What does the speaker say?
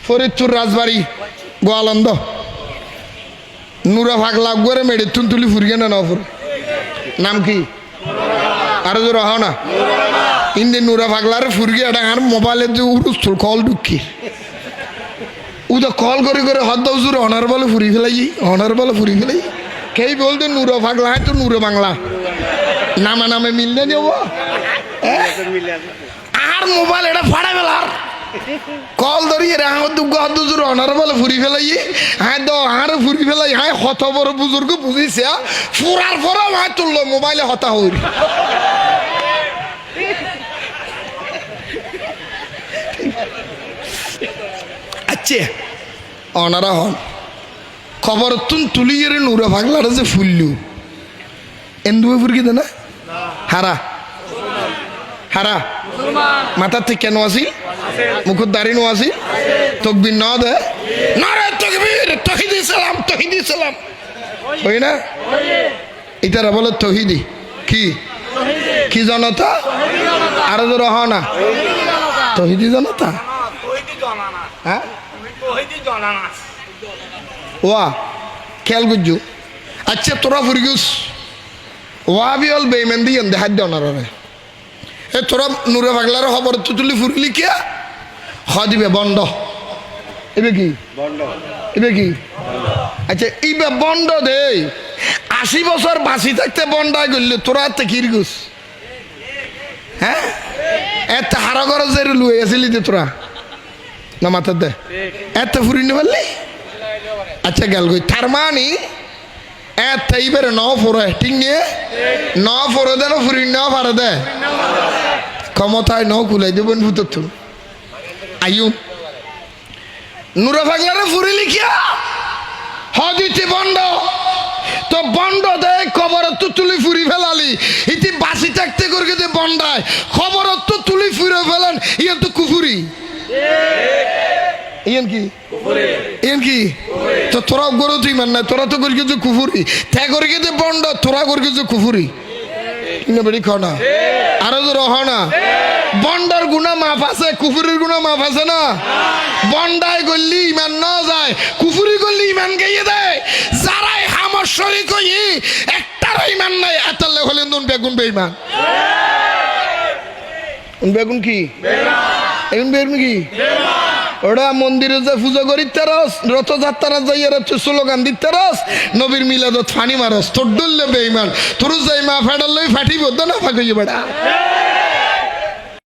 ফরিদপুর রাজবাড়ি গোয়ালন্দ নুরা ভাগ লাভ করে মেডে তুলি ফুরিয়ে না নফর নাম কি আরো জোর হও না ইন্দি নুরা ভাগলার ফুরিয়ে এটা আর মোবাইলে যে উড়ুস্থল কল ঢুকি উদা কল করে করে হদ উজুর অনার বলে ফুরি ফেলাই কেই বলতে নুরা ভাগলা হয় তো নুরা বাংলা নামা নামে মিললে নেব আর মোবাইল এটা ফাড়া ফেলার কল ধরিয়ে রে আমার দুঃখ হদ উজুর অনার বলে ফুরি ফেলাই হ্যাঁ দ আর ফুরি ফেলাই হ্যাঁ হত বড় বুজুর্গ বুঝিছে ফুরার পরও হ্যাঁ তুললো মোবাইলে হতা হই আচ্ছা অনারা হন খবর তুলিয়ে রে নুরা ভাগলার যে ফুললু এন্দুয়ে ফুরকি দে না হারা হারা মাথার থেকে কেন আসি মুখুর দাঁড়ি নো আসি তকবির ন দে না রে তকবির তহিদি সালাম হই না এটারা বলে তহিদি কি কি জনতা আরো তো রহ না তহিদি জনতা হ্যাঁ ওয়া খেয়াল করছু আচ্ছা তোরা ফুরিগুস ওয়া বি হল বেইমেন্দি এন দেখাদ্য অনারে এ তোরা নুরে পাগলার খবর তো তুলি ফুরিলি কিয়া হ দিবে বন্ধ এবে কি আচ্ছা ইবে বন্ধ দে 80 বছর বাঁচি থাকতে বন্ধাই করলে তোরা এত কিরগুস হ্যাঁ এত হারা ঘর যে লুয়ে আসিলি যে তোরা না মাথার দে এত ফুরি নি পারলি আচ্ছা গেল গই তার মানে এত এইবারে ন ফোরে ঠিক নিয়ে ন ফোরে দেন ফুরি ন পারে দে ক্ষমতায় ন কুলাই দেবেন ভূতর তো আইন নুরা পাগলারে ফুরি লিখিয়া হদিতে বন্ধ তো বন্ধ দে খবর তো তুলি ফুরি ফেলালি ইতি বাসি থাকতে করে দে বন্ধায় খবর তো তুলি ফুরে ফেলান ইয়ে তো কুফুরি ইয়েন কি তো তোরা গরু তুই মান না তোরা তো করি কিছু কুফুরি তে করে দে বন্ধ তোরা করে কিছু কুফুরি কিনা বেড়ি খাও না আরো তো রহ না বন্ডার গুণা মাফ আছে কুফুরির গুণা মাফ আছে না বন্ডায় করলি ইমান না যায় কুফুরি করলি ইমান গাইয়ে দেয় যারাই হামশরি কই একটার ইমান নাই এতলে হলেন দুন বেগুন বেঈমান বেগুন কি বেগুন বেগুন কি ওরা মন্দিরে যে পুজো করি তারস রথযাত্রা যাইয়া স্লোগান দিতে রস নবীর মিলাদত ফানি মারস তোর ডললে বেঈমান তোর যাই মা ফেডাল লই ফাটিব না ফাঁকি বেড়া